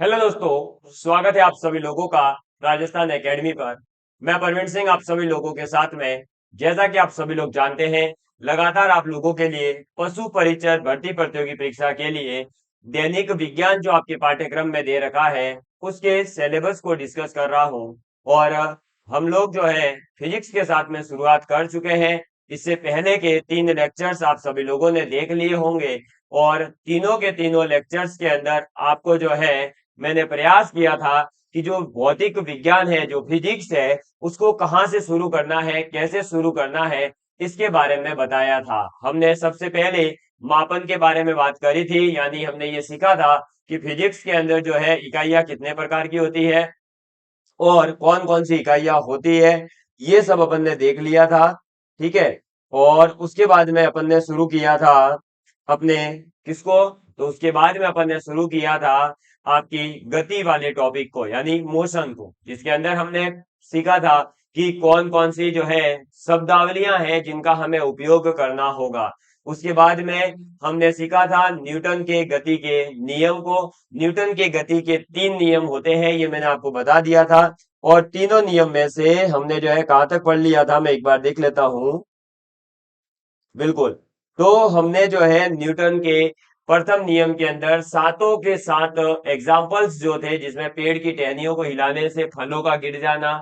Hello दोस्तों, स्वागत है आप सभी लोगों का राजस्थान एकेडमी पर। मैं परवीन सिंह आप सभी लोगों के साथ में। जैसा कि आप सभी लोग जानते हैं, लगातार आप लोगों के लिए पशु परिचय भर्ती प्रतियोगी परीक्षा के लिए दैनिक विज्ञान जो आपके पाठ्यक्रम में दे रखा है, उसके सिलेबस को डिस्कस कर रहा हूं। और हम लोग जो है फिजिक्स के साथ में शुरुआत कर चुके हैं। इससे पहले के 3 लेक्चर्स आप सभी लोगों ने देख लिए होंगे, और तीनों के तीनों लेक्चर्स के अंदर आपको जो है मैंने प्रयास किया था कि जो भौतिक विज्ञान है, जो फिजिक्स है, उसको कहाँ से शुरू करना है, कैसे शुरू करना है, इसके बारे में बताया था। हमने सबसे पहले मापन के बारे में बात करी थी, यानी हमने ये सीखा था कि फिजिक्स के अंदर जो है इकाइयां कितने प्रकार की होती है और कौन कौन सी इकाइयां होती है, ये सब अपन ने देख लिया था। ठीक है। और उसके बाद में अपन ने शुरू किया था अपने किसको, तो उसके बाद में अपन ने शुरू किया था आपकी गति वाले टॉपिक को, यानी मोशन को, जिसके अंदर हमने सीखा था कि कौन कौन सी जो है शब्दावलियां हैं जिनका हमें उपयोग करना होगा। उसके बाद में हमने सीखा था न्यूटन के गति के नियम को। न्यूटन के गति के 3 नियम होते हैं, ये मैंने आपको बता दिया था। और तीनों नियम में से हमने जो है कहां तक पढ़ लिया था, मैं एक बार देख लेता हूं। बिल्कुल। तो हमने जो है न्यूटन के प्रथम नियम के अंदर सातों के सात एग्जाम्पल्स जो थे, जिसमें पेड़ की टहनियों को हिलाने से फलों का गिर जाना,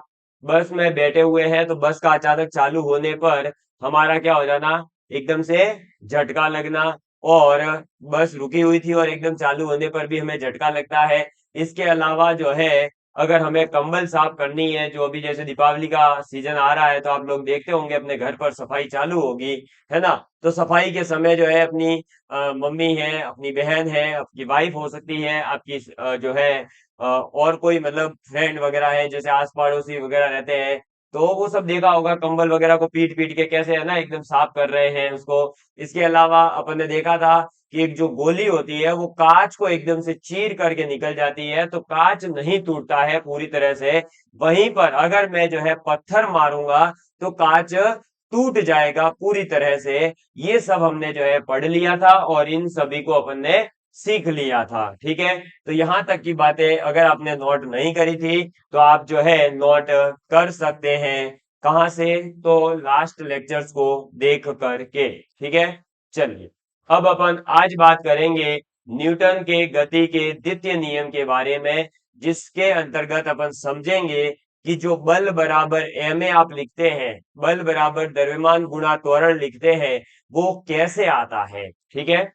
बस में बैठे हुए हैं तो बस का अचानक चालू होने पर हमारा क्या हो जाना, एकदम से झटका लगना, और बस रुकी हुई थी और एकदम चालू होने पर भी हमें झटका लगता है। इसके अलावा जो है, अगर हमें कंबल साफ करनी है, जो अभी जैसे दीपावली का सीजन आ रहा है तो आप लोग देखते होंगे अपने घर पर सफाई चालू होगी, है ना। तो सफाई के समय जो है अपनी मम्मी है, अपनी बहन है, आपकी वाइफ हो सकती है, आपकी जो है और कोई मतलब फ्रेंड वगैरह है, जैसे आस पड़ोसी वगैरह रहते हैं, तो वो सब देखा होगा कंबल वगैरह को पीट पीट के कैसे है ना एकदम साफ कर रहे हैं उसको। इसके अलावा अपन ने देखा था कि एक जो गोली होती है वो कांच को एकदम से चीर करके निकल जाती है, तो कांच नहीं टूटता है पूरी तरह से। वहीं पर अगर मैं जो है पत्थर मारूंगा तो कांच टूट जाएगा पूरी तरह से। ये सब हमने जो है पढ़ लिया था और इन सभी को अपन ने सीख लिया था। ठीक है। तो यहां तक की बातें अगर आपने नोट नहीं करी थी तो आप जो है नोट कर सकते हैं। कहां से, तो लास्ट लेक्चर्स को देख करके। ठीक है। चलिए, अब अपन आज बात करेंगे न्यूटन के गति के द्वितीय नियम के बारे में, जिसके अंतर्गत अपन समझेंगे कि जो बल बराबर एम ए आप लिखते हैं, बल बराबर द्रव्यमान गुणा त्वरण लिखते हैं, वो कैसे आता है। ठीक है।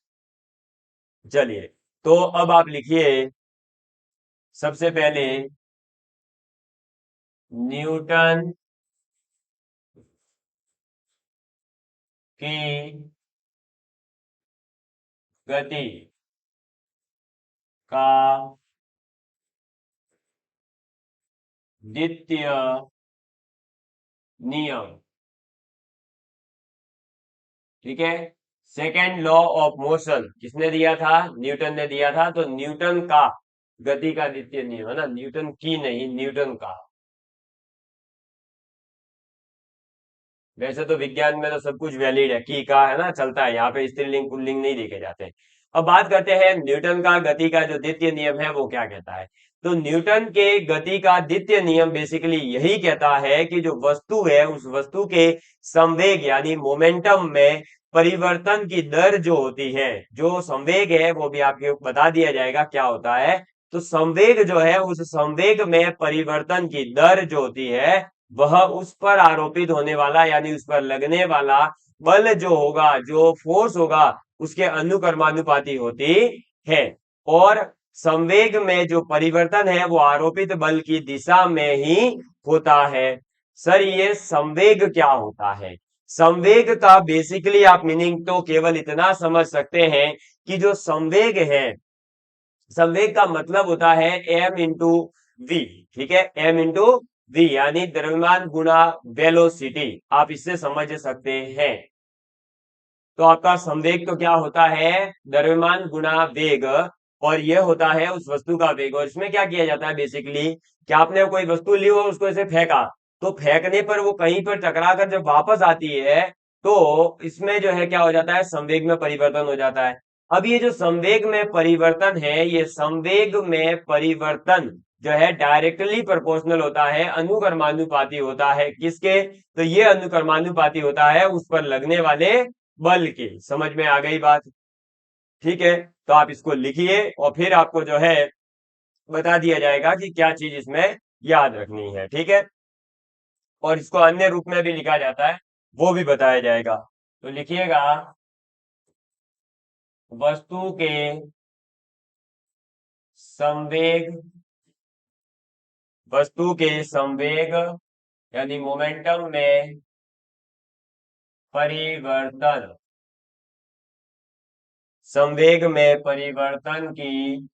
चलिए, तो अब आप लिखिए सबसे पहले न्यूटन की गति का द्वितीय नियम। ठीक है। सेकेंड लॉ ऑफ मोशन किसने दिया था, न्यूटन ने दिया था। तो न्यूटन का गति का द्वितीय नियम है ना, न्यूटन की नहीं, न्यूटन का। वैसे तो विज्ञान में तो सब कुछ वैलिड है, की का है ना, चलता है, यहाँ पे स्त्रीलिंग पुल्लिंग नहीं देखे जाते। अब बात करते हैं न्यूटन का गति का जो द्वितीय नियम है वो क्या कहता है। तो न्यूटन के गति का द्वितीय नियम बेसिकली यही कहता है कि जो वस्तु है उस वस्तु के संवेग यानी मोमेंटम में परिवर्तन की दर जो होती है, जो संवेग है वो भी आपको बता दिया जाएगा क्या होता है। तो संवेग जो है, उस संवेग में परिवर्तन की दर जो होती है, वह उस पर आरोपित होने वाला यानी उस पर लगने वाला बल जो होगा, जो फोर्स होगा, उसके अनुकर्मानुपाती होती है। और संवेग में जो परिवर्तन है वो आरोपित बल की दिशा में ही होता है। सर, ये संवेग क्या होता है। संवेग का बेसिकली आप मीनिंग तो केवल इतना समझ सकते हैं कि जो संवेग है, संवेग का मतलब होता है एम इंटू वी। ठीक है, एम इंटू वी यानी द्रव्यमान गुणा वेलोसिटी, आप इससे समझ सकते हैं। तो आपका संवेग तो क्या होता है, द्रव्यमान गुणा वेग, और यह होता है उस वस्तु का वेग। और इसमें क्या किया जाता है बेसिकली, कि आपने कोई वस्तु ली और उसको ऐसे फेंका, तो फेंकने पर वो कहीं पर टकरा कर जब वापस आती है, तो इसमें जो है क्या हो जाता है, संवेग में परिवर्तन हो जाता है। अब ये जो संवेग में परिवर्तन है, ये संवेग में परिवर्तन जो है डायरेक्टली प्रोपोर्शनल होता है, अनुक्रमानुपाती होता है। किसके? तो ये अनुक्रमानुपाती होता है उस पर लगने वाले बल के। समझ में आ गई बात? ठीक है, तो आप इसको लिखिए और फिर आपको जो है बता दिया जाएगा कि क्या चीज इसमें याद रखनी है। ठीक है, और इसको अन्य रूप में भी लिखा जाता है, वो भी बताया जाएगा। तो लिखिएगा, वस्तु के संवेग, वस्तु के संवेग यानी मोमेंटम में परिवर्तन, संवेग में परिवर्तन की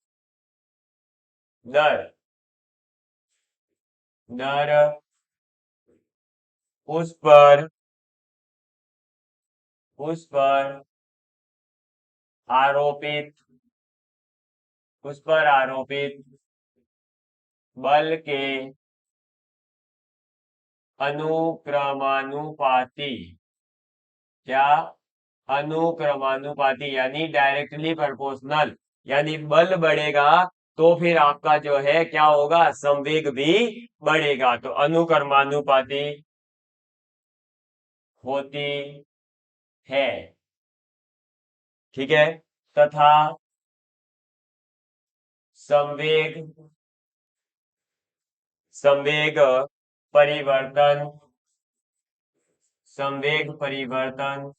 दर, दर उस पर, उस पर आरोपित, उस पर आरोपित बल के अनुक्रमानुपाती, क्या? अनुक्रमानुपाती यानी डायरेक्टली प्रोपोर्शनल, यानी बल बढ़ेगा तो फिर आपका जो है क्या होगा? संवेग भी बढ़ेगा। तो अनुक्रमानुपाती होती है। ठीक है, तथा संवेग, संवेग परिवर्तन, संवेग परिवर्तन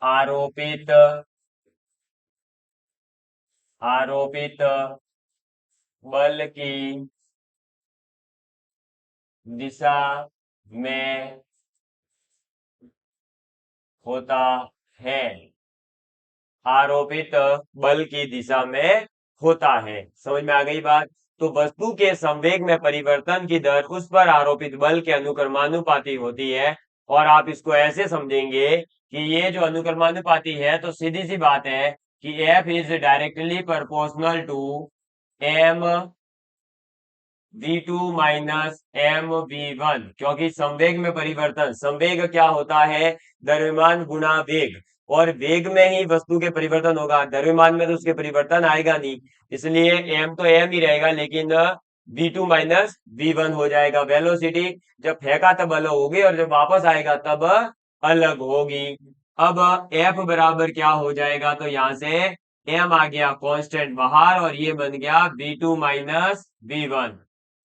आरोपित, आरोपित बल की दिशा में होता है, आरोपित बल की दिशा में होता है। समझ में आ गई बात? तो वस्तु के संवेग में परिवर्तन की दर उस पर आरोपित बल के अनुक्रमानुपाती होती है। और आप इसको ऐसे समझेंगे कि ये जो अनुक्रमानुपाती है, तो सीधी सी बात है कि F is directly proportional to M v2 minus M v1, क्योंकि संवेग में परिवर्तन, संवेग क्या होता है? द्रव्यमान गुणा वेग, और वेग में ही वस्तु के परिवर्तन होगा, द्रव्यमान में तो उसके परिवर्तन आएगा नहीं, इसलिए एम तो एम ही रहेगा, लेकिन v2 माइनस v1 हो जाएगा। वेलोसिटी जब फेंका तब अलग होगी और जब वापस आएगा तब अलग होगी। अब F बराबर क्या हो जाएगा? तो यहां से m आ गया कांस्टेंट बाहर और ये बन गया v2 माइनस v1।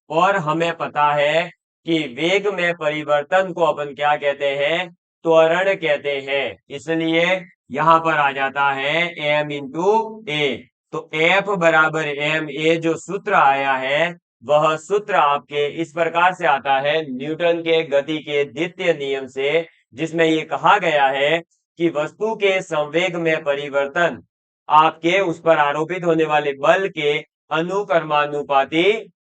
और हमें पता है कि वेग में परिवर्तन को अपन क्या कहते हैं? त्वरण कहते हैं। इसलिए यहां पर आ जाता है m इंटू ए। तो F बराबर एम ए जो सूत्र आया है, वह सूत्र आपके इस प्रकार से आता है न्यूटन के गति के द्वितीय नियम से, जिसमें ये कहा गया है कि वस्तु के संवेग में परिवर्तन आपके उस पर आरोपित होने वाले बल के अनुक्रमानुपाती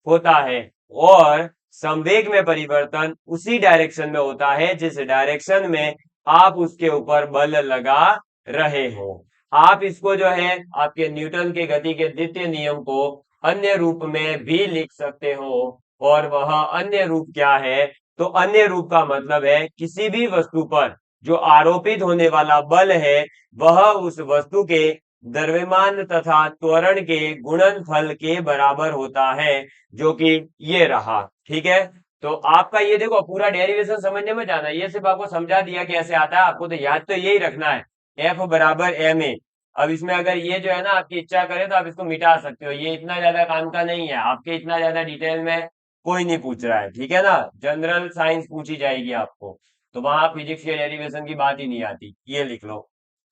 होता है, और संवेग में परिवर्तन उसी डायरेक्शन में होता है जिस डायरेक्शन में आप उसके ऊपर बल लगा रहे हो। आप इसको जो है आपके न्यूटन के गति के द्वितीय नियम को अन्य रूप में भी लिख सकते हो, और वह अन्य रूप क्या है? तो अन्य रूप का मतलब है किसी भी वस्तु पर जो आरोपित होने वाला बल है, वह उस वस्तु के द्रव्यमान तथा त्वरण के गुणनफल के बराबर होता है, जो कि ये रहा। ठीक है, तो आपका ये देखो पूरा डेरिवेशन समझने में जाना, ये सिर्फ आपको समझा दिया कैसे आता है, आपको तो याद तो यही रखना है, एफ बराबर एम ए। अब इसमें अगर ये जो है ना आपकी इच्छा करे तो आप इसको मिटा सकते हो, ये इतना ज्यादा काम का नहीं है, आपके इतना ज्यादा डिटेल में कोई नहीं पूछ रहा है। ठीक है ना, जनरल साइंस पूछी जाएगी आपको, तो वहां फिजिक्स के डेरिवेशन की बात ही नहीं आती। ये लिख लो।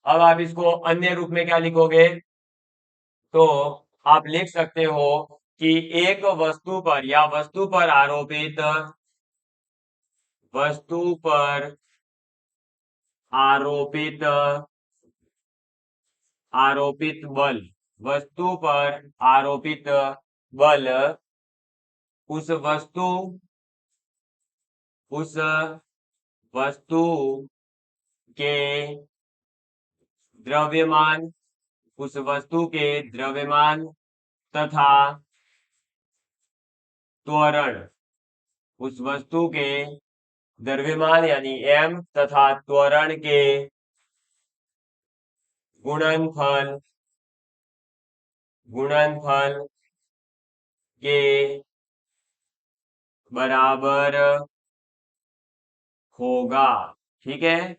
अब आप इसको अन्य रूप में क्या लिखोगे? तो आप लिख सकते हो कि एक वस्तु पर या वस्तु पर आरोपित, वस्तु पर आरोपित, आरोपित बल, वस्तु पर आरोपित बल उस वस्तु, उस वस्तु के द्रव्यमान, उस वस्तु के द्रव्यमान तथा त्वरण, उस वस्तु के द्रव्यमान यानी m तथा त्वरण के गुणनफल गुणनफल के बराबर होगा। ठीक है,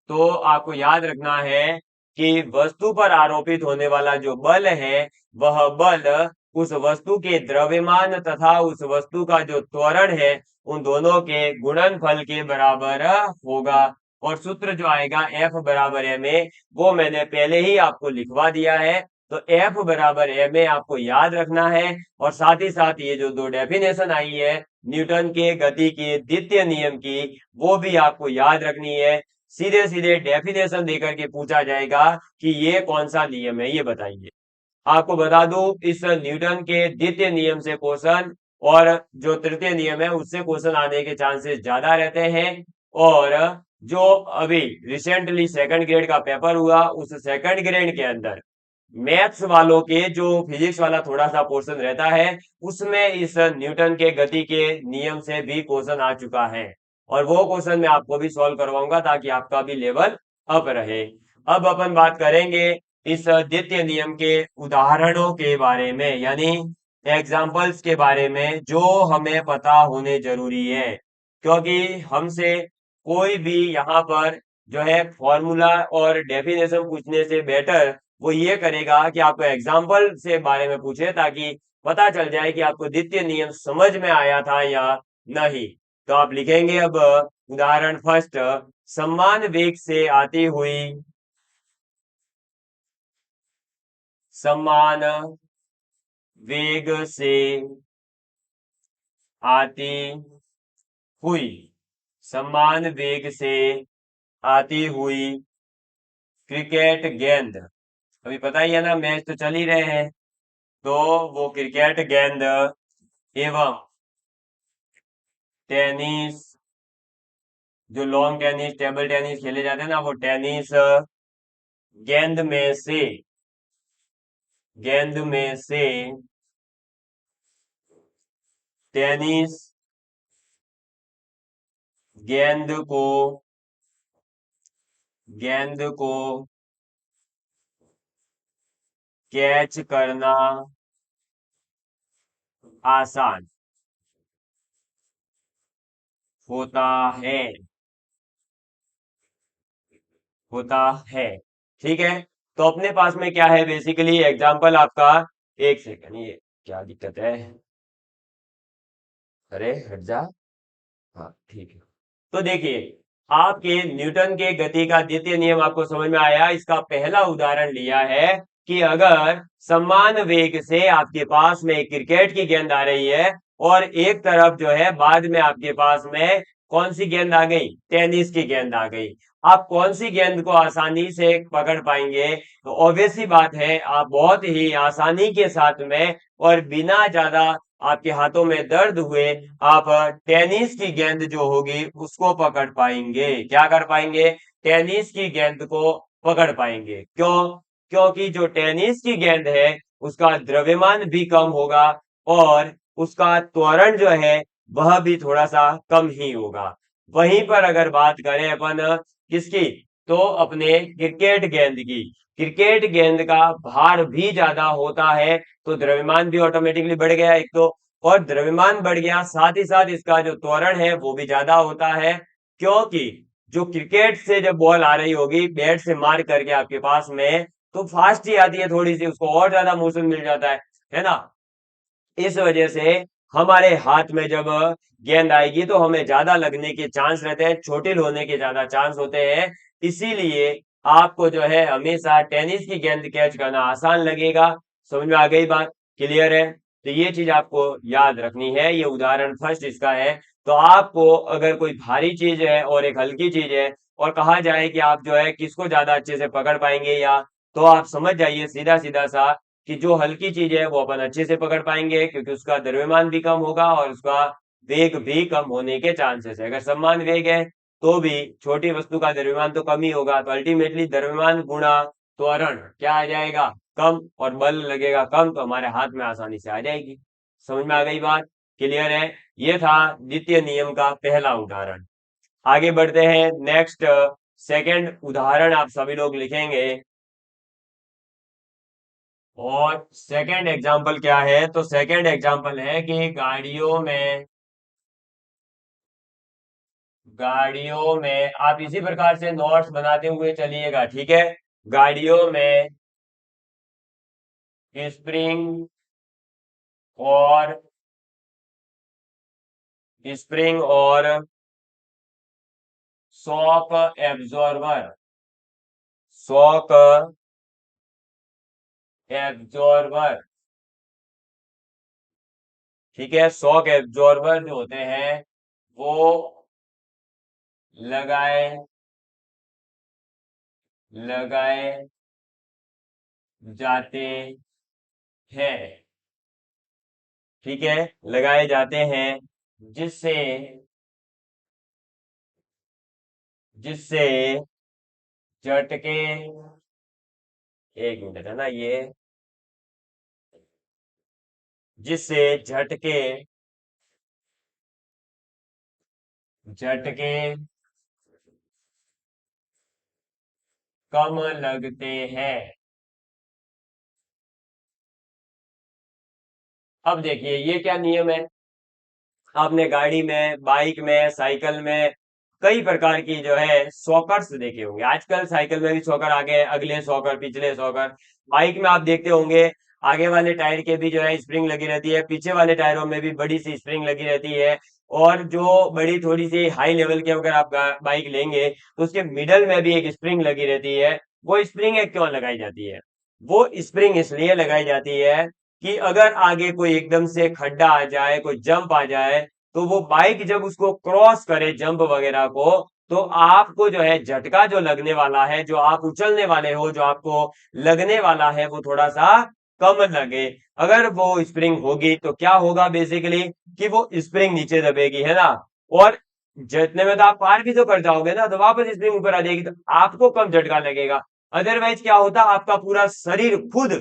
तो आपको याद रखना है कि वस्तु पर आरोपित होने वाला जो बल है वह बल उस वस्तु के द्रव्यमान तथा उस वस्तु का जो त्वरण है उन दोनों के गुणनफल के बराबर होगा। और सूत्र जो आएगा F बराबर ma, वो मैंने पहले ही आपको लिखवा दिया है। तो F बराबर ma आपको याद रखना है। और साथ ही साथ ये जो दो डेफिनेशन आई है न्यूटन के गति के द्वितीय नियम की, वो भी आपको याद रखनी है। सीधे सीधे डेफिनेशन देकर के पूछा जाएगा कि ये कौन सा नियम है, ये बताइए। आपको बता दूं, इस न्यूटन के द्वितीय नियम से क्वेश्चन और जो तृतीय नियम है उससे क्वेश्चन आने के चांसेस ज्यादा रहते हैं। और जो अभी रिसेंटली सेकंड ग्रेड का पेपर हुआ उस सेकंड ग्रेड के अंदर मैथ्स वालों के जो फिजिक्स वाला थोड़ा सा पोर्शन रहता है उसमें इस न्यूटन के गति के नियम से भी क्वेश्चन आ चुका है। और वो क्वेश्चन मैं आपको भी सॉल्व करवाऊंगा ताकि आपका भी लेवल अप रहे। अब अपन बात करेंगे इस द्वितीय नियम के उदाहरणों के बारे में, यानी एग्जाम्पल्स के बारे में जो हमें पता होने जरूरी है। क्योंकि हमसे कोई भी यहाँ पर जो है फॉर्मूला और डेफिनेशन पूछने से बेटर वो ये करेगा कि आपको एग्जाम्पल से बारे में पूछे ताकि पता चल जाए कि आपको द्वितीय नियम समझ में आया था या नहीं। तो आप लिखेंगे अब उदाहरण फर्स्ट, समान वेग से आती हुई समान वेग से आती हुई समान वेग से आती हुई क्रिकेट गेंद, अभी पता ही है ना मैच तो चल ही रहे हैं, तो वो क्रिकेट गेंद एवं टेनिस, जो लॉन्ग टेनिस टेबल टेनिस खेले जाते हैं ना, वो टेनिस गेंद में से गेंद में से टेनिस गेंद को गेंद को कैच करना आसान होता है होता है। ठीक है, तो अपने पास में क्या है बेसिकली एग्जांपल आपका, एक सेकंड, ये क्या दिक्कत है, अरे हट जा। हाँ ठीक है, तो देखिए आपके न्यूटन के गति का द्वितीय नियम आपको समझ में आया। इसका पहला उदाहरण लिया है कि अगर समान वेग से आपके पास में क्रिकेट की गेंद आ रही है और एक तरफ जो है बाद में आपके पास में कौन सी गेंद आ गई, टेनिस की गेंद आ गई, आप कौन सी गेंद को आसानी से पकड़ पाएंगे? तो ऑब्वियस सी बात है आप बहुत ही आसानी के साथ में और बिना ज्यादा आपके हाथों में दर्द हुए आप टेनिस की गेंद जो होगी उसको पकड़ पाएंगे। क्या कर पाएंगे? टेनिस की गेंद को पकड़ पाएंगे। क्यों? क्योंकि जो टेनिस की गेंद है उसका द्रव्यमान भी कम होगा और उसका त्वरण जो है वह भी थोड़ा सा कम ही होगा। वहीं पर अगर बात करें अपन किसकी, तो अपने क्रिकेट गेंद की, क्रिकेट गेंद का भार भी ज्यादा होता है तो द्रव्यमान भी ऑटोमेटिकली बढ़ गया एक तो, और द्रव्यमान बढ़ गया साथ ही साथ इसका जो त्वरण है वो भी ज्यादा होता है। क्योंकि जो क्रिकेट से जब बॉल आ रही होगी बैट से मार करके आपके पास में तो फास्ट ही आती है थोड़ी सी, उसको और ज्यादा मोशन मिल जाता है ना। इस वजह से हमारे हाथ में जब गेंद आएगी तो हमें ज्यादा लगने के चांस रहते हैं, चोटिल होने के ज्यादा चांस होते हैं। इसीलिए आपको जो है हमेशा टेनिस की गेंद कैच करना आसान लगेगा। समझ में आ गई बात? क्लियर है? तो ये चीज आपको याद रखनी है। ये उदाहरण फर्स्ट इसका है। तो आपको अगर कोई भारी चीज है और एक हल्की चीज है और कहा जाए कि आप जो है किसको ज्यादा अच्छे से पकड़ पाएंगे, या तो आप समझ जाइए सीधा सीधा सा कि जो हल्की चीज है वो अपन अच्छे से पकड़ पाएंगे क्योंकि उसका द्रव्यमान भी कम होगा और उसका वेग भी कम होने के चांसेस है। अगर समान वेग है तो भी छोटी वस्तु का द्रव्यमान तो कम ही होगा, तो अल्टीमेटली द्रव्यमान गुणा त्वरण क्या आ जाएगा, कम, और बल लगेगा कम तो हमारे हाथ में आसानी से आ जाएगी। समझ में आ गई बात? क्लियर है? ये था द्वितीय नियम का पहला उदाहरण। आगे बढ़ते हैं नेक्स्ट, सेकंड उदाहरण आप सभी लोग लिखेंगे। और सेकंड एग्जाम्पल क्या है? तो सेकंड एग्जाम्पल है कि गाड़ियों में आप इसी प्रकार से नोट्स बनाते हुए चलिएगा, ठीक है। गाड़ियों में स्प्रिंग और शॉक एब्जॉर्बर, शॉक एब्जॉर्बर, ठीक है। शॉक एब्जॉर्बर जो होते हैं वो लगाए लगाए जाते हैं, ठीक है, लगाए जाते हैं, जिससे जिससे झटके, एक मिनट है ना ये, जिससे झटके झटके कम लगते हैं। अब देखिए ये क्या नियम है। आपने गाड़ी में, बाइक में, साइकिल में कई प्रकार की जो है सॉकर्स देखे होंगे। आजकल साइकिल में भी सॉकर आ गए, अगले सॉकर, पिछले सॉकर। बाइक में आप देखते होंगे आगे वाले टायर के भी जो है स्प्रिंग लगी रहती है, पीछे वाले टायरों में भी बड़ी सी स्प्रिंग लगी रहती है। और जो बड़ी थोड़ी सी हाई लेवल की अगर आप बाइक लेंगे तो उसके मिडल में भी एक स्प्रिंग लगी रहती है। वो स्प्रिंग क्यों लगाई जाती है? वो स्प्रिंग इसलिए लगाई जाती है कि अगर आगे कोई एकदम से खड्डा आ जाए, कोई जंप आ जाए, तो वो बाइक जब उसको क्रॉस करे जंप वगैरह को, तो आपको जो है झटका जो लगने वाला है, जो आप उछलने वाले हो, जो आपको लगने वाला है, वो थोड़ा सा कम लगे। अगर वो स्प्रिंग होगी तो क्या होगा बेसिकली, कि वो स्प्रिंग नीचे दबेगी, है ना। और जितने में तो आप पार भी तो कर जाओगे ना, तो वापस स्प्रिंग ऊपर आ जाएगी, तो आपको कम झटका लगेगा। अदरवाइज क्या होता, आपका पूरा शरीर खुद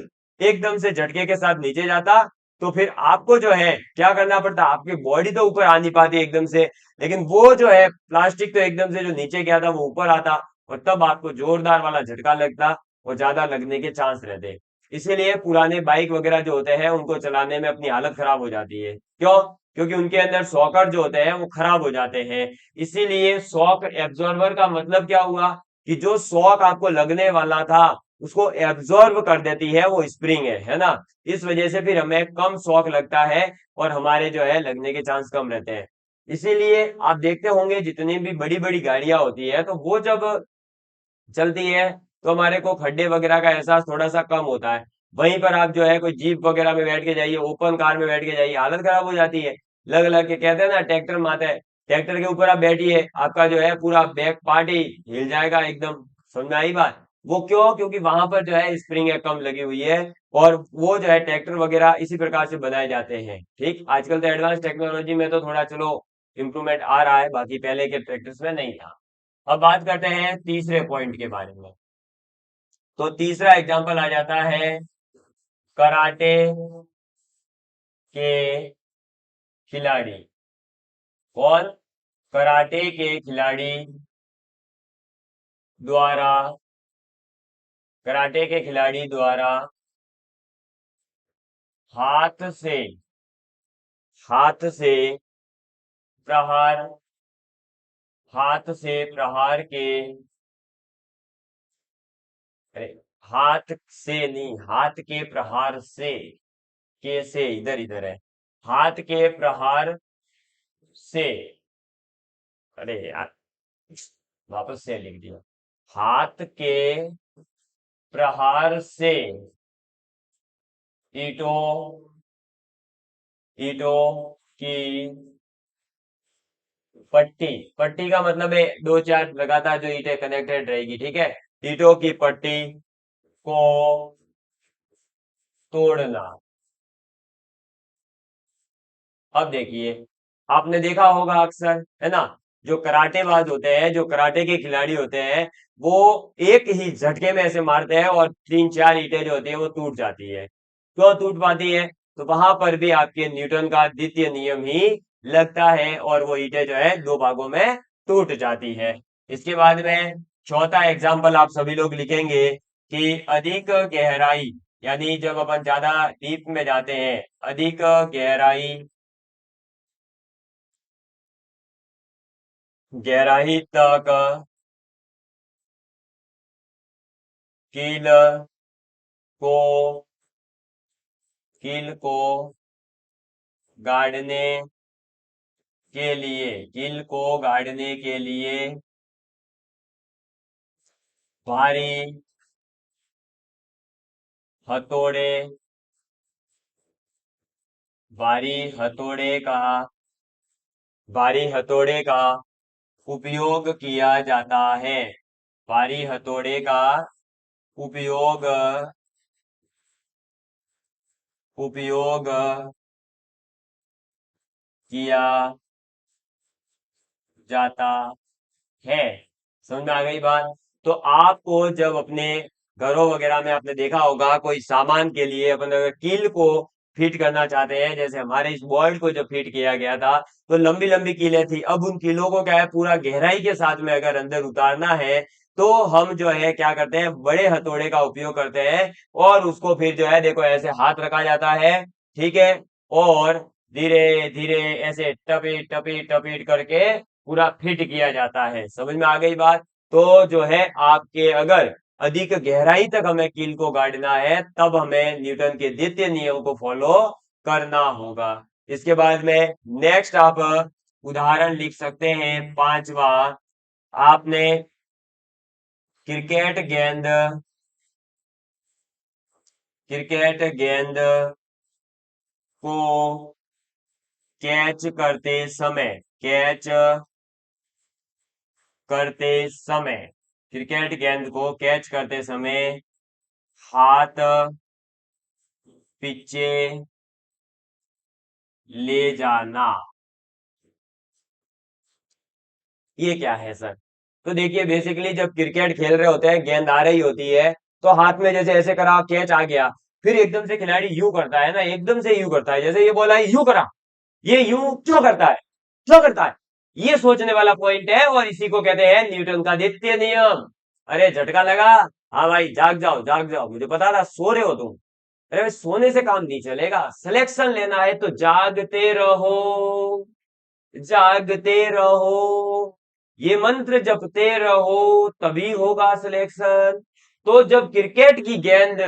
एकदम से झटके के साथ नीचे जाता, तो फिर आपको जो है क्या करना पड़ता, आपकी बॉडी तो ऊपर आ नहीं पाती एकदम से, लेकिन वो जो है प्लास्टिक तो एकदम से जो नीचे गया था वो ऊपर आता, और तब आपको जोरदार वाला झटका लगता और ज्यादा लगने के चांस रहते। इसीलिए पुराने बाइक वगैरह जो होते हैं उनको चलाने में अपनी हालत खराब हो जाती है। क्यों? क्योंकि उनके अंदर शॉकर जो होते हैं वो खराब हो जाते हैं। इसीलिए शॉक एब्जॉर्बर का मतलब क्या हुआ, कि जो शॉक आपको लगने वाला था उसको एब्जॉर्ब कर देती है वो स्प्रिंग है ना। इस वजह से फिर हमें कम शॉक लगता है और हमारे जो है लगने के चांस कम रहते हैं। इसीलिए आप देखते होंगे जितनी भी बड़ी बड़ी गाड़ियां होती है तो वो जब चलती है तो हमारे को खड्डे वगैरह का एहसास थोड़ा सा कम होता है। वहीं पर आप जो है कोई जीप वगैरह में बैठ के जाइए, ओपन कार में बैठ के जाइए, हालत खराब हो जाती है। लग लग के कहते हैं ना ट्रैक्टर मारता है, ट्रैक्टर के ऊपर आप बैठिए, आपका जो है पूरा बैक पार्ट ही हिल जाएगा एकदम। समझ में आई बात? वो क्यों? क्योंकि वहां पर जो है स्प्रिंग कम लगी हुई है। और वो जो है ट्रैक्टर वगैरह इसी प्रकार से बनाए जाते हैं। ठीक, आजकल तो एडवांस टेक्नोलॉजी में तो थोड़ा चलो इम्प्रूवमेंट आ रहा है, बाकी पहले के ट्रैक्टर्स में नहीं था। अब बात करते हैं तीसरे पॉइंट के बारे में। तो तीसरा एग्जांपल आ जाता है कराटे के खिलाड़ी। कौन? कराटे के खिलाड़ी द्वारा कराटे के खिलाड़ी द्वारा हाथ से हाथ से प्रहार हाथ से प्रहार के, अरे, हाथ से नहीं, हाथ के प्रहार से, के से इधर इधर है, हाथ के प्रहार से, अरे यार वापस से लिख दिया, हाथ के प्रहार से ईंटों ईंटों की पट्टी, पट्टी का मतलब है दो चार लगातार जो ईंटें कनेक्टेड रहेगी, ठीक है। ईंटों की पट्टी को तोड़ना। अब देखिए, आपने देखा होगा अक्सर, है ना, जो कराटेबाज होते हैं, जो कराटे के खिलाड़ी होते हैं, वो एक ही झटके में ऐसे मारते हैं और तीन चार ईंटें जो होती है वो टूट जाती है। क्यों टूट पाती है? तो वहां पर भी आपके न्यूटन का द्वितीय नियम ही लगता है और वो ईंटें जो है दो भागों में टूट जाती है। इसके बाद में चौथा एग्जाम्पल आप सभी लोग लिखेंगे कि अधिक गहराई यानी जब अपन ज्यादा डीप में जाते हैं, अधिक गहराई, गहराई तक कील को कील को गाड़ने कील को गाड़ने के लिए भारी हथौड़े भारी हथौड़े का भारी हथौड़े का उपयोग किया जाता है। भारी हथौड़े का उपयोग उपयोग किया जाता है। समझ में आ गई बात? तो आपको जब अपने घरों वगैरह में आपने देखा होगा, कोई सामान के लिए अपन अगर कील को फिट करना चाहते हैं, जैसे हमारे इस बोल्ट को जब फिट किया गया था तो लंबी लंबी कीलें थी। अब उन कीलों को क्या है, पूरा गहराई के साथ में अगर अंदर उतारना है तो हम जो है क्या करते हैं, बड़े हथौड़े का उपयोग करते हैं और उसको फिर जो है देखो ऐसे हाथ रखा जाता है, ठीक है, और धीरे धीरे ऐसे टपीट टपीट टपीट करके पूरा फिट किया जाता है। समझ में आ गई बात? तो जो है आपके अगर अधिक गहराई तक हमें कील को गाड़ना है तब हमें न्यूटन के द्वितीय नियम को फॉलो करना होगा। इसके बाद में नेक्स्ट आप उदाहरण लिख सकते हैं पांचवा। आपने क्रिकेट गेंद क्रिकेट गेंद को कैच करते समय क्रिकेट गेंद को कैच करते समय हाथ पीछे ले जाना, ये क्या है सर? तो देखिए बेसिकली जब क्रिकेट खेल रहे होते हैं, गेंद आ रही होती है तो हाथ में जैसे ऐसे करा, कैच आ गया, फिर एकदम से खिलाड़ी यूं करता है ना, एकदम से यूं करता है, जैसे ये बोला है यूं करा, ये यूं क्यों करता है, क्यों करता है? ये सोचने वाला पॉइंट है और इसी को कहते हैं न्यूटन का द्वितीय नियम। अरे झटका लगा? हाँ भाई, जाग जाओ जाग जाओ, मुझे पता था सो रहे हो तुम। अरे भाई, सोने से काम नहीं चलेगा, सिलेक्शन लेना है तो जागते रहो, जागते रहो, ये मंत्र जपते रहो, तभी होगा सिलेक्शन। तो जब क्रिकेट की गेंद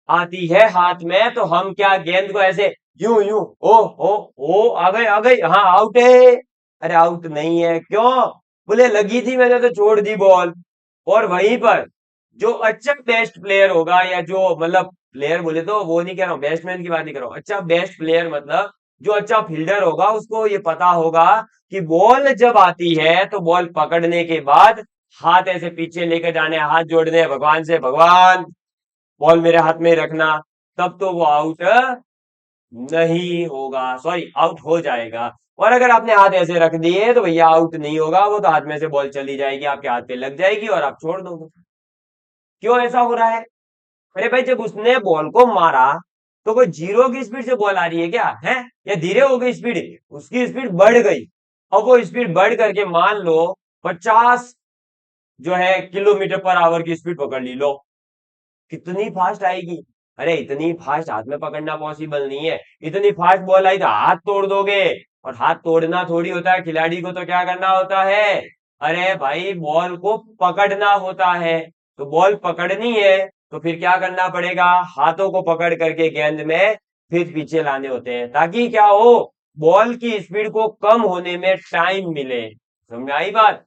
आती है हाथ में तो हम क्या गेंद को ऐसे यूं यूं, ओ आ गई, हाँ आउट है। अरे आउट नहीं है, क्यों? बोले लगी थी, मैंने तो छोड़ दी बॉल। और वहीं पर जो अच्छा बेस्ट प्लेयर होगा, या जो मतलब प्लेयर बोले तो वो नहीं कह रहा हूँ, बैट्समैन की बात नहीं कर रहा हूँ, अच्छा बेस्ट प्लेयर मतलब जो अच्छा फील्डर होगा, उसको ये पता होगा कि बॉल जब आती है तो बॉल पकड़ने के बाद हाथ ऐसे पीछे लेकर जाने, हाथ जोड़ने हैं भगवान से, भगवान बॉल मेरे हाथ में रखना, तब तो वो आउट नहीं होगा, सॉरी आउट हो जाएगा। और अगर आपने हाथ ऐसे रख दिए तो भैया आउट नहीं होगा, वो तो हाथ में से बॉल चली जाएगी, आपके हाथ पे लग जाएगी और आप छोड़ दोगे। क्यों ऐसा हो रहा है? अरे भाई, जब उसने बॉल को मारा तो कोई जीरो की स्पीड से बॉल आ रही है क्या है, या धीरे हो गई स्पीड? उसकी स्पीड बढ़ गई। अब वो स्पीड बढ़ करके मान लो 50 जो है किलोमीटर पर आवर की स्पीड पकड़ ली, लो कितनी फास्ट आएगी? अरे इतनी फास्ट हाथ में पकड़ना पॉसिबल नहीं है, इतनी फास्ट बॉल आई तो हाथ तोड़ दोगे, और हाथ तोड़ना थोड़ी होता है, खिलाड़ी को तो क्या करना होता है, अरे भाई बॉल को पकड़ना होता है। तो बॉल पकड़नी है तो फिर क्या करना पड़ेगा, हाथों को पकड़ करके गेंद में फिर पीछे लाने होते हैं, ताकि क्या हो, बॉल की स्पीड को कम होने में टाइम मिले। समझ में आई बात?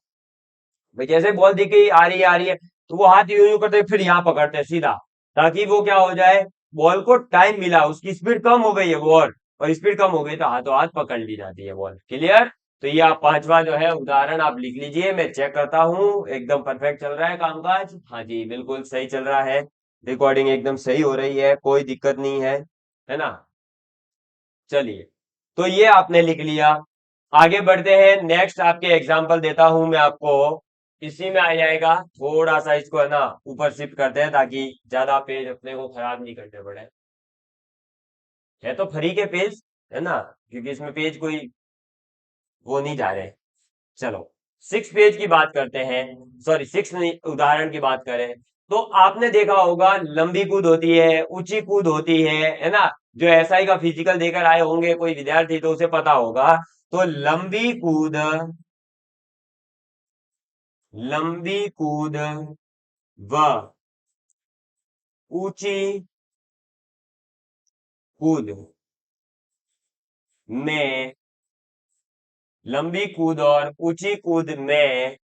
भाई जैसे बॉल दिख गई, आ रही है तो वो हाथ यूं यूं करते फिर यहाँ पकड़ते हैं सीधा, ताकि वो क्या हो जाए, बॉल को टाइम मिला, उसकी स्पीड कम हो गई है वो, और स्पीड कम हो गई तो हाथों हाथ पकड़ ली जाती है बॉल। क्लियर? तो ये आप पांचवा जो है उदाहरण आप लिख लीजिए, मैं चेक करता हूँ एकदम परफेक्ट चल रहा है कामकाज। हाँ जी बिल्कुल सही चल रहा है, रिकॉर्डिंग एकदम सही हो रही है, कोई दिक्कत नहीं है ना? चलिए, तो ये आपने लिख लिया। आगे बढ़ते हैं, नेक्स्ट आपके एग्जाम्पल देता हूं मैं आपको, इसी में आ जाएगा, थोड़ा सा इसको है ना ऊपर शिफ्ट करते हैं ताकि ज्यादा पेज अपने को खराब नहीं करने पड़े। है तो फ्री के पेज, है ना, क्योंकि इसमें पेज कोई वो नहीं जा रहे। चलो 6 पेज की बात करते हैं, सॉरी 6 नहीं, उदाहरण की बात करें तो आपने देखा होगा लंबी कूद होती है, ऊंची कूद होती है ना। जो एसआई का फिजिकल देकर आए होंगे कोई विद्यार्थी तो उसे पता होगा। तो लंबी कूद व ऊंची कूद में, लंबी कूद और ऊंची कूद में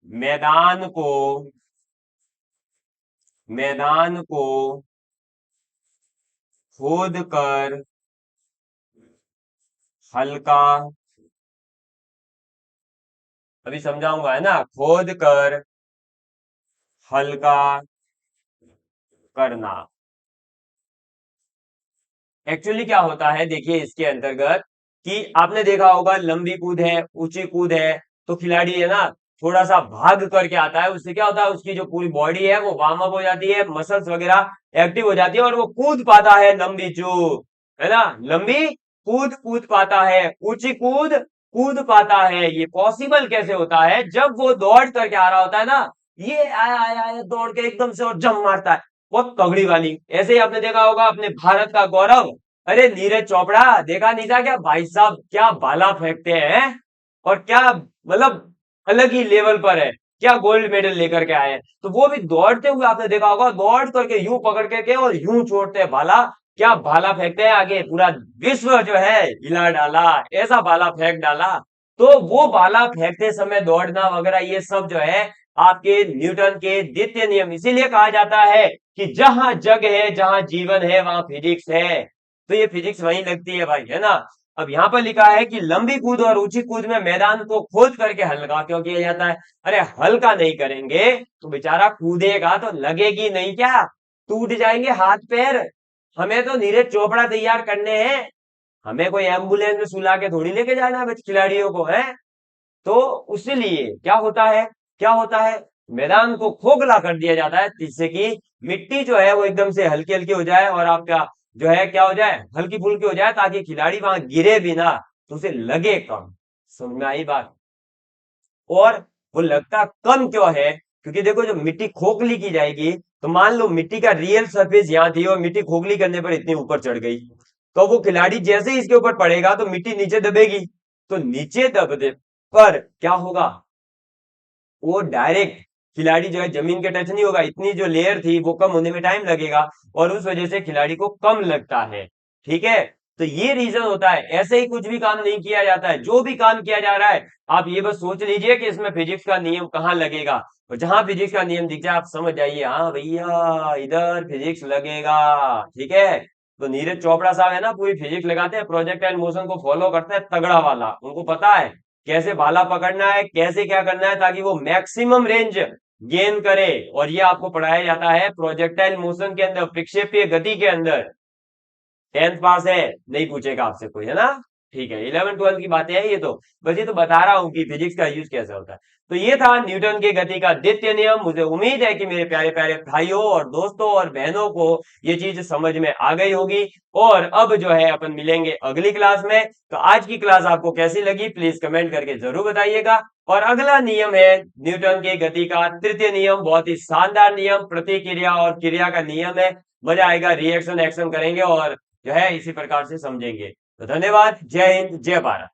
मैदान को मैदान को खोद कर हल्का, अभी समझाऊंगा है ना, खोद कर हल्का करना। एक्चुअली क्या होता है देखिए इसके अंतर्गत, कि आपने देखा होगा लंबी कूद है, ऊंची कूद है, तो खिलाड़ी है ना थोड़ा सा भाग करके आता है, उससे क्या होता है उसकी जो पूरी बॉडी है वो वार्म अप हो जाती है, मसल्स वगैरह एक्टिव हो जाती है और वो कूद पाता है लंबी चूक, है ना। लंबी कूद कूद पाता है, ऊंची कूद कूद पाता है। ये पॉसिबल कैसे होता है, जब वो दौड़ करके आ रहा होता है ना, ये आया आया आया दौड़ के एकदम से और जंप मारता है, बहुत तगड़ी वाली। ऐसे ही आपने देखा होगा अपने भारत का गौरव, अरे नीरज चोपड़ा, देखा नहीं था क्या भाई साहब, क्या भाला फेंकते हैं और क्या मतलब अलग ही लेवल पर है, क्या गोल्ड मेडल लेकर के आए हैं। तो वो भी दौड़ते हुए आपने देखा होगा, दौड़ करके यूं पकड़ करके और यूं छोड़ते हैं भाला, क्या भाला फेंकते हैं, आगे पूरा विश्व जो है हिला डाला, ऐसा भाला फेंक डाला। तो वो भाला फेंकते समय दौड़ना वगैरह ये सब जो है आपके न्यूटन के द्वितीय नियम, इसीलिए कहा जाता है कि जहां जग है, जहां जीवन है, वहां फिजिक्स है। तो ये फिजिक्स वहीं लगती है भाई, है ना। अब यहाँ पर लिखा है कि लंबी कूद और ऊंची कूद में मैदान को खोद करके हल्का क्यों किया जाता है। अरे हल्का नहीं करेंगे तो बेचारा कूदेगा तो लगेगी नहीं क्या, टूट जाएंगे हाथ पैर। हमें तो नीरज चोपड़ा तैयार करने हैं, हमें कोई एम्बुलेंस में सुला के थोड़ी लेके जाना है बच्चे खिलाड़ियों को, है। तो उसीलिए क्या होता है, मैदान को खोखला कर दिया जाता है, जिससे कि मिट्टी जो है वो एकदम से हल्की हल्की हो जाए और आपका जो है क्या हो जाए, हल्की फुल्की हो जाए, ताकि खिलाड़ी वहां गिरे भी ना, तो उसे लगे कम। समझ में आई बात। और वो लगता कम क्यों है, क्योंकि देखो जब मिट्टी खोखली की जाएगी, तो मान लो मिट्टी का रियल सरफेस यहाँ थी और मिट्टी खोखली करने पर इतनी ऊपर चढ़ गई, तो वो खिलाड़ी जैसे ही इसके ऊपर पड़ेगा तो मिट्टी नीचे दबेगी, तो नीचे दबने पर क्या होगा, वो डायरेक्ट खिलाड़ी जो है जमीन के टच नहीं होगा, इतनी जो लेयर थी वो कम होने में टाइम लगेगा और उस वजह से खिलाड़ी को कम लगता है। ठीक है, तो ये रीजन होता है, ऐसे ही कुछ भी काम नहीं किया जाता है, जो भी काम किया जा रहा है आप ये बस सोच लीजिए कि इसमें फिजिक्स का नियम कहाँ लगेगा, और जहां फिजिक्स का नियम दिख जाए आप समझ जाइए हाँ भैया इधर फिजिक्स लगेगा। ठीक है, तो नीरज चोपड़ा साहब है ना पूरी फिजिक्स लगाते हैं, प्रोजेक्ट एंड मोशन को फॉलो करते हैं तगड़ा वाला, उनको पता है कैसे भाला पकड़ना है, कैसे क्या करना है ताकि वो मैक्सिमम रेंज गेन करे। और ये आपको पढ़ाया जाता है प्रोजेक्टाइल मोशन के अंदर, प्रक्षेपीय गति के अंदर। 10th पास है, नहीं पूछेगा आपसे कोई, है ना। ठीक है, 11 12 की बातें हैं ये तो, बस ये तो बता रहा हूं कि फिजिक्स का यूज कैसे होता है। तो ये था न्यूटन की गति का द्वितीय नियम। मुझे उम्मीद है कि मेरे प्यारे प्यारे भाइयों और दोस्तों और बहनों को ये चीज समझ में आ गई होगी। और अब जो है अपन मिलेंगे अगली क्लास में। तो आज की क्लास आपको कैसी लगी प्लीज कमेंट करके जरूर बताइएगा। और अगला नियम है न्यूटन की गति का तृतीय नियम, बहुत ही शानदार नियम, प्रतिक्रिया और क्रिया का नियम है। मजा आएगा, रिएक्शन एक्शन करेंगे और जो है इसी प्रकार से समझेंगे। तो धन्यवाद, जय हिंद, जय भारत।